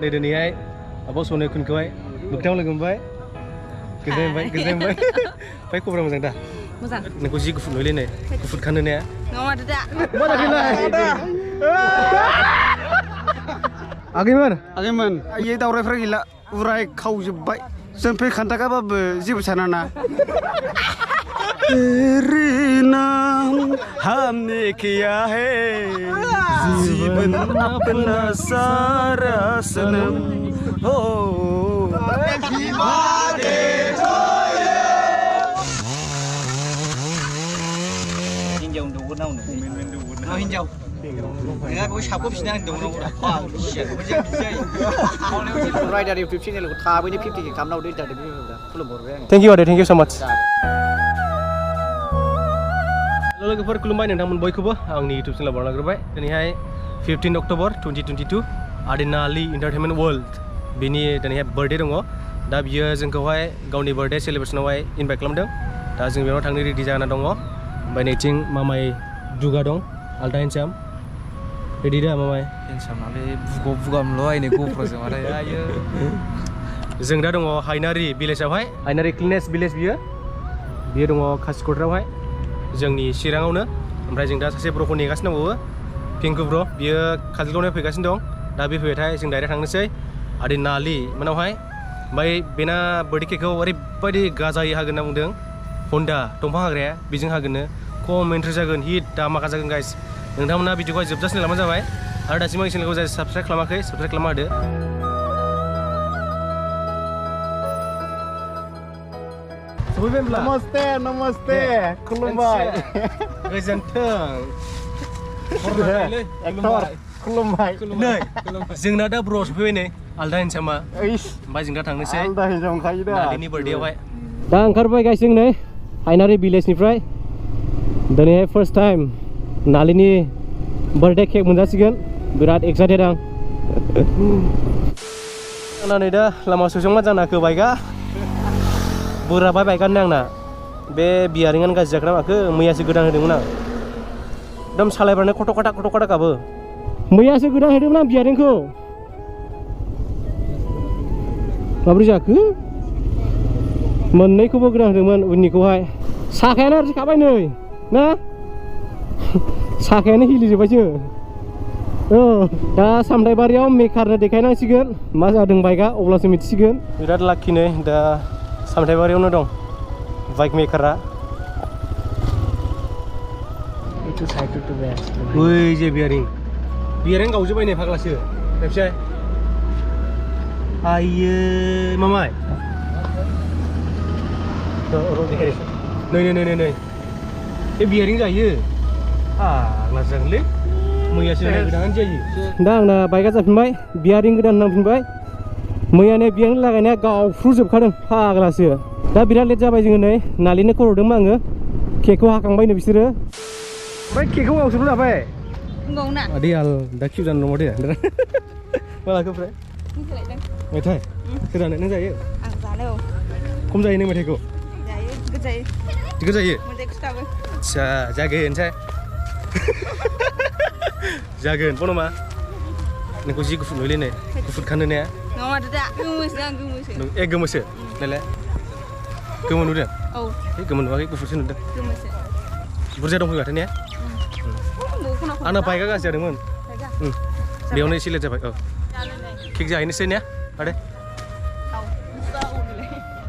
नै दिनैहाय आब' सनिकुनखौहाय मोगथाङाव लोगो मोनबाय गोजोनबाय ओमफ्राय खबरा मोजां दा मोजां नोंखौ जि गुफुर नुयोलै नै गुफुर खानो ने नङा दा आगैमोन इयो दावरायफ्रा गैला उराय खावजोब्बाय जों फै खान्थाखाबाबो जेबो सानाना तेरे नाम हमने किया है जीवन अपना सारा सनम हो हिन्जाव उन्दुगोन हिन्जाव नोंहा बेखौ साबखोफिनना होनदोंमोन राइडार इउटुब चेनेलखौ थाबैनो 50K खालामना हरदो इन्टारनेट खुलुमहरबाय आं थेंक इउ आदै थेंक इउ स' माच लोगोफोर खुलुमबाय नोंथांमोन बयखौबो आंनि इउटुब चेनेलाव बारनाग्रोबाय दिनैहाय 15 अक्ट'बर 2022 आदिनालि इन्टारटेनमेन्ट वर्ल्ड बिनि दिनैहाय बार्थडे दङ दा बियो जोंखौहाय गावनि बार्थडे सेलेब्रेसनावहाय इनभाइट खालामदों दा जों बेयाव थांनो रेडि जाना दङ ओमफ्राय नैथिं मामाय दुगा दं आलदा हेन्डसाम रेडि दा मामाय हेन्डसामालाय बुगामल' आइनो ग'फ्र'जों माथो आयो जों दा दङ हायनारि भिलेजावहाय हायनारि क्लिनेस भिलेज बियो दङ खासिक'त्रायावहाय जोंनि चिराङावनो ओमफ्राय जों दा सासे ब्र'खौ नेगासिनो दंबावो पिंकु ब्र' बियो काजलगावनिफ्राय फैगासिनो दं दा बे फैबाथाय जों डाइरेक्ट थांनोसै आदिनालि मोनावहाय ओमफ्राय बेना बार्थडे केकखौ ओरैबायदि गाजायै हागोन होनना बुंदों हन्डा दंफां हाग्राया बेजों हागोननो खम एन्ट्रि जागोन हिट दामाका जागोन गाइस नोंथांमोना भिडिअखौहाय जोबजासिम लाबानो जाबाय आरो दासिम आंनि चेनेलखौ जाय साबस्क्राइब खालामाखै साबस्क्राइब खालामना होदो नमस्ते नमस्ते खुलुमबाय गोजोन्थों खुलुमबाय नै जोंना दा ब्र' सफैबाय नै आलदा हेन्डसामा ओमफ्राय जों दा थांनोसै आलदा हिनजावखायो दा नालिनि बार्थडेआवहाय दा ओंखारबाय गाइस जों नै हायनारि भिलेजनिफ्राय दिनैहाय फार्स्ट टाइम नालिनि बार्थडे केक मोनजासिगोन बिराद एक्साइटेड आं नै दा लामा ससेयाव मा जानाखो बाइकआ बोराबाय बाइकआनो आंना बे बियारिंआनो गाज्रि जाखोना माखो मैयासो गोदान होदोंमोन आं एकदम सालायबानो खट' खटा गाबो मैयासो गोदान होदोंमोन आं बियारिंखौ माबोरै जाखो मोननैखौबो गोदान होदोंमोन उननिखौहाय साखायानो आरजिखाबाय नै ना साखायानो हिलिजोब्बायसो दा सामथाइबारियाव मेकारनो देखायनांसिगोन मा जादों बाइकआ अब्लासो मिथिसिगोन बिराद लाखि नै दा सामथाइबारियावनो दं बाइक मेकारा ओइ जे बियारिं गावजोब्बाय नै फाग्लासो खेबसे आइयो मामाय नै बे बियारिं जायो फाग्ला जागोनलै मैयासो गोदानानो जायो दा आंना बाइकआ जाफिनबाय बियारिं गोदान नांफिनबाय मैयानो बियारिं लागायनाया गावफ्रुजोबखादों फाग्लासो दा बिराद लेट जाबाय जोङो नै नालिनो खर हरदोंमोन आङो केकखौ हाखांबायनो बिसोरो ओमफ्राय केकखौ गावसोरबो लाबाय गावना आदै आल दा किउ जानो दङ दे मा लाखो ओमफ्राय मेथाइ सोरानो नों जायो आं जानो खम जायो नों मेथाइखौ जायो गोजायो जायो मोजां खिथाबो आदसा जागोनसै जागोन पनमा नोंखौ जि गुफुर नुयोलै नै गुफुर खानो ने नङा दा गोमोसो आं गोमोसो ए गोमोसो नायलाय गोमो नुदों औ गोमो नुवाखै गुफुरसो नुदों गोमोसो बुरजा दंफैयो माथो ने आंना बाइकआ गाज्रि जादोंमोन बेयावनो एसे लेट जाबाय औ केक जाहैनोसै ने आदै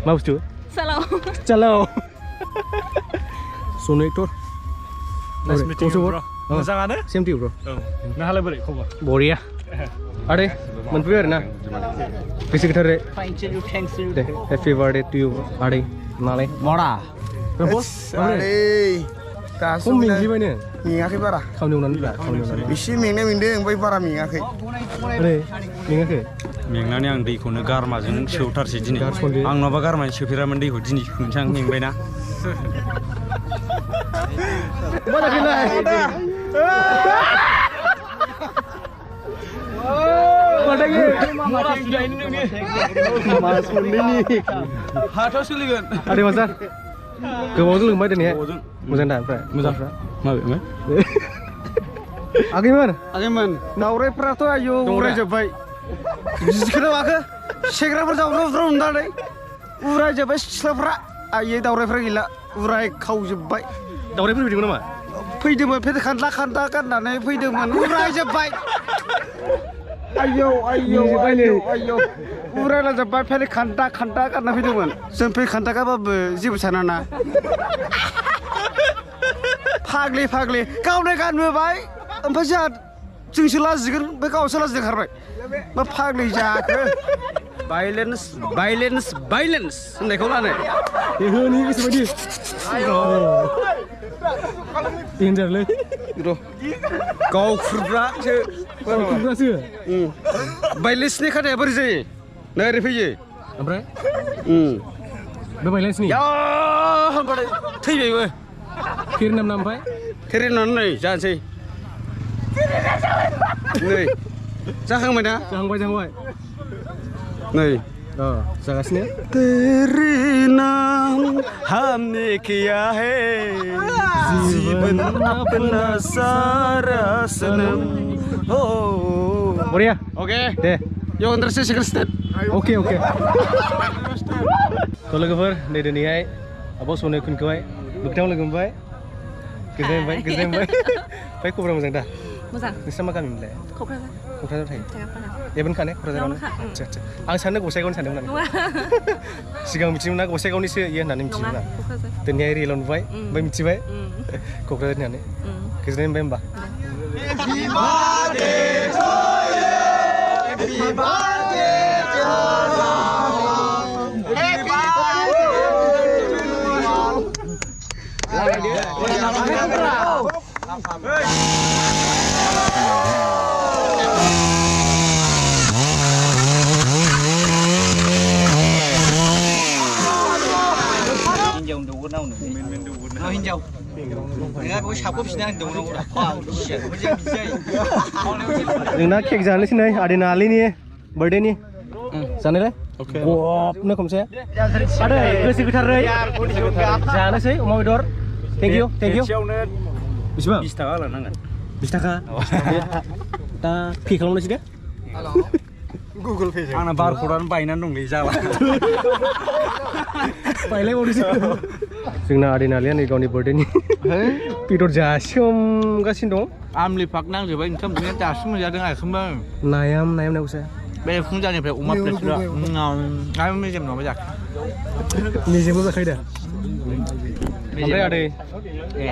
मा बुस्थु चालाव सनु एक्टर मोजाङानो सेम टु ब्र' नोंहालाय बोरै खबर बरिया आदै मोनफैबाय आरो ना गोसो गोथारै दे हेपि बार्थडे टु इउ आदै नालाय मरा खम मेंग्लिबायनो मेङाखै बारा खावनि एवनानै एसे मेंनाय मोनदों ओमफ्राय बारा मेङाखै मेङाखै मेंनानै आं दैखौनो गारमाजों सोवथारसै दिनै आं नङाबा गारमाजों सोफेरामोन दैखौ दिनै मोनसे आं मेंबायना हाथाव सोलिगोन आदै माजा गोबावजों लोंबाय दिनैहाय मोजां दा ओमफ्राय मोजांफ्रा माबे आगैमोन दावरायफ्राथ' आयौ उरायजोब्बाय जिखोनो माखो सेंग्राफोर दावरावफ्राव नुनानै उरायजोब्बाय सिख्लाफ्रा आयै दावरायफ्रा गैला उराय खावजोब्बाय दावरायफोर फैदोंमोन नामा फैदोंमोन फेर खान्दा खान्दा गाननानै फैदोंमोन उरायजोब्बाय आयौ आयौ आयौ आयौ उरायलाजोब्बाय फेर खान्दा खान्दा गानना फैदोंमोन जों फेर खान्दा गाबाबो जेबो सानाना फाग्लि फाग्लि गावनो गानबोबाय ओमफ्राय जोंसो लाजिगोन बे गावसो लाजिनो ओंखारबाय मा फाग्लि जाखो भाइलेन्स भाइलेन्स भाइलेन्स होननायखौ लानो होनि गोसोबायदि देन्जारलै र' गावखुरफ्रासो गावखुरफ्रासो भाइलेन्सनि खानाया बोरै जायो नै ओरै फैयो ओमफ्राय बे भाइलेन्सनि या होनबाथाय थैबायबो फिर नाम ओमफ्राय थेरेनानै नै जानोसै नै जाखांबाय ना जाहांबाय नै जागासिनो तेरे नाम हमने किया है जीवन अपना सारा सनम हो बरिया ओके दे यो अंदर से सेकंड स्टेप ओके थ' लोगोफोर नै दिनैहाय आब' सनो खुनखौहाय मोगथाङाव लोगो मोनबाय गोजोनबाय ओमफ्राय खबरा मोजां दा मोजां नोंस्रा मा गामिमोनलाय क'क्राझार क'क्राझाराव थायो जायगाफोरा एबोनखाने क'क्राझारावनो आदसा आं सानदों गसाइगावनि सानदोंमोन आं सिगां मिथियोमोन ना गसाइगावनिसो इयो होननानै मिथियोमोन आं क'क्राझार दिनैहाय रियेलाव नुबाय ओमफ्राय मिथिबाय क'क्राझार होननानै गोजोननाय मोनबाय होमबा हिन्जाव दौगोनाव हिन्जाव नोंहा बेखौ साबख'फिनना आं दौनांगौ जोंना केक जानोसै नै आदैना आलैनि बार्थडेनि जानायलाय गबनो खनसे आदै गोसो गोथारै जानोसै अमा बेदर थेंक इउ बेसेबां 20 थाखा लानांगोन 20 थाखा दा पे खालामनोसै दे गुगल पे आंना बारक'डानो बायनानै दंलै जाला बायलायबावदोसो जोंना आदैना आलैया नै गावनि बार्थडेनि बेदर जासिमगासिनो दं आमलि फाक नांजोबबाय ओंखाम उखैनाया दासो मोनजादों आइखौबो नायाम नायगौसो बे फुंजानिफ्राय अमा प्लेटफ्रा आं मेजेम नङाबा जाखा निजेबो जाखायो दा ओमफ्राय आदै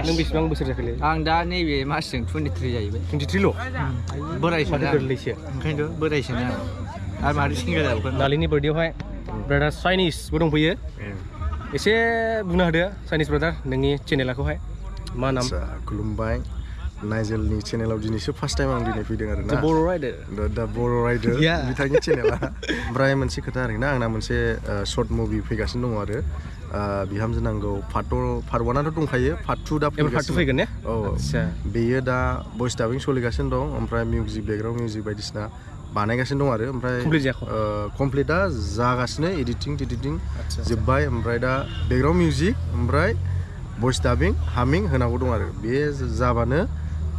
नों बेसेबां बोसोर जाखोलै आं दा नैबे मासजों 23 जाहैबाय 23ल' बोरायसो गोरलैसो ओंखायनोथ' बोरायसो आरो माथो सेंग्रा जाबावगोन नालिनि बार्थडेयावहाय ब्रादार चाइनिसबो दंफैयो एसे बुंना होदो चाइनिस ब्रादार नोंनि चेनेलाखौहाय मा नाम खुलुमबाय नाइजेलनि चेनेलाव दिनैसो फार्स्ट टाइम आं दिनै फैदों आरो ना बर' राइडार दा बर' राइडार बिथांनि चेनेला ओमफ्राय मोनसे खोथा आरोना आंना मोनसे शर्ट मुभि फैगासिनो दङ आरो बिहामजो नांगौ पार्ट 1आथ' दंखायो पार्ट 2 दा फैगोन ने औ बेयो दा भइस डाबिं सोलिगासिनो दं ओमफ्राय मिउजिक बेकग्राउन्ड मिउजिक बायदिसिना बानायगासिनो दं आरो ओमफ्राय कमप्लिटआ जागासिनो एडिटिं जोब्बाय ओमफ्राय दा बेकग्राउन्ड मिउजिक ओमफ्राय भइस डाबिं हामिं होनांगौ दं आरो बे जाबानो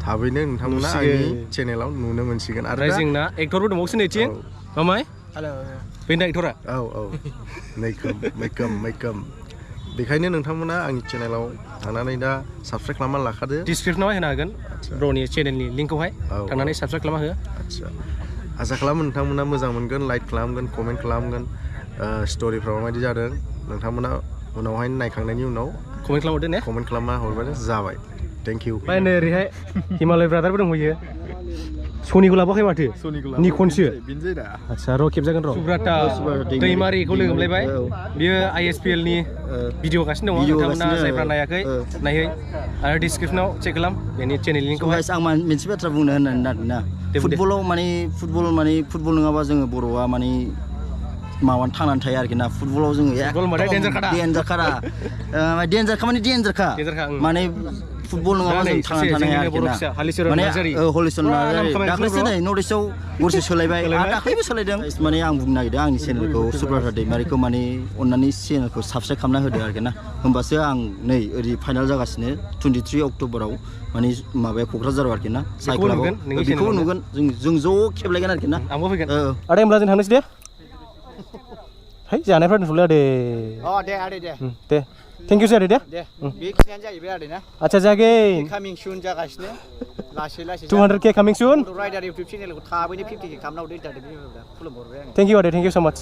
थाबैनो नोंथांमोना आंनि चेनेलाव नुनो मोनसिगोन आरो जोंना एक्टरबो दंबावोसो नैथिं मामाय बेनो एक्टरा औ मैखोम बेखायनो नोंथांमोना आंनि चेनेलाव थांनानै दा साबस्क्राइब खालामना लाखादो डिसक्रिपसनावहाय होनो हागोन ब्र'नि चेनेलनि लिंकखौहाय थांनानै साबस्क्राइब खालामना हो आदसा आसा खालामो नोंथांमोना मोजां मोनगोन लाइक खालामगोन कमेन्ट खालामगोन स्ट'रिफ्राव माबायदि जादों नोंथांमोना उनावहाय नायखांनायनि उनाव कमेन्ट खालामहरदो ने कमेन्ट खालामना हरबानो जाबाय थेंक इउ ओमफ्राय नै ओरैहाय हिमालय ब्रादारबो दंहैयो सनिखौ लाबोआखै माथो निखनसो आदसा र' खेबजागोन र' सुब्राता दैमारिखौ लोगो मोनलायबाय बियो ISPL नि भिडिअ गासिनो दङ नोंथांमोना जायफ्रा नायाखै नायहै आरो डिसक्रिपसनाव चेक खालाम बेनि चेनेल लिंकखौहाय आं मोनसे बाथ्रा बुंनो होननानै नागिरदोंना फुटबल नङाबा जोङो बर'आ माने माबानो थांनानै थायो आरोखि ना फुटबलाव जोङो देन्जारखा माने फुटबल नङाबा जों थांनानै थानो हाया आरोखि ना माने हलिचरन नार्जारि दाख्लैसो नै नर्थ इस्टआव गरसे सोलायबाय आरो दाख्लैबो सोलायदों माने आं बुंनो नागिरदों आंनि चेनेलखौ सुब्रत दैमारिखौ माने अननानै चेनेलखौ साबस्क्राइब खालामना होदो आरोखि ना होमबासो आं नै ओरै फाइनाल जागासिनो 23 अक्ट'बराव माने माबाया क'क्राझाराव आरोखि ना साइकेलाव बेखौ नुगोन जों ज' खेबलायगोन आरोखि ना आंबो फैगोन आदै होमब्ला जों थांनोसै दे है जानायफ्रा दोनथ'लै आदै दे आदै दे थेंक इउ आदै दे बेखिनियानो जाहैबाय आदै ना आच्छा जागोन कामिं सुन जागासिनो लासै 200k coming soon राइडार इउटिउब चेनेलखौ थाबैनो 50k खालामना हरदो जाहाथे बिमा खुलुमहरबाय आं थेंक इउ आदै थेंक इउ स' माच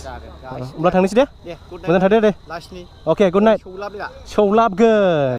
होमब्ला थांनोसै दे दे गुड मोजां थादो दे लास्टनि अके गुड नाइट सौलाबला सौलाबगोन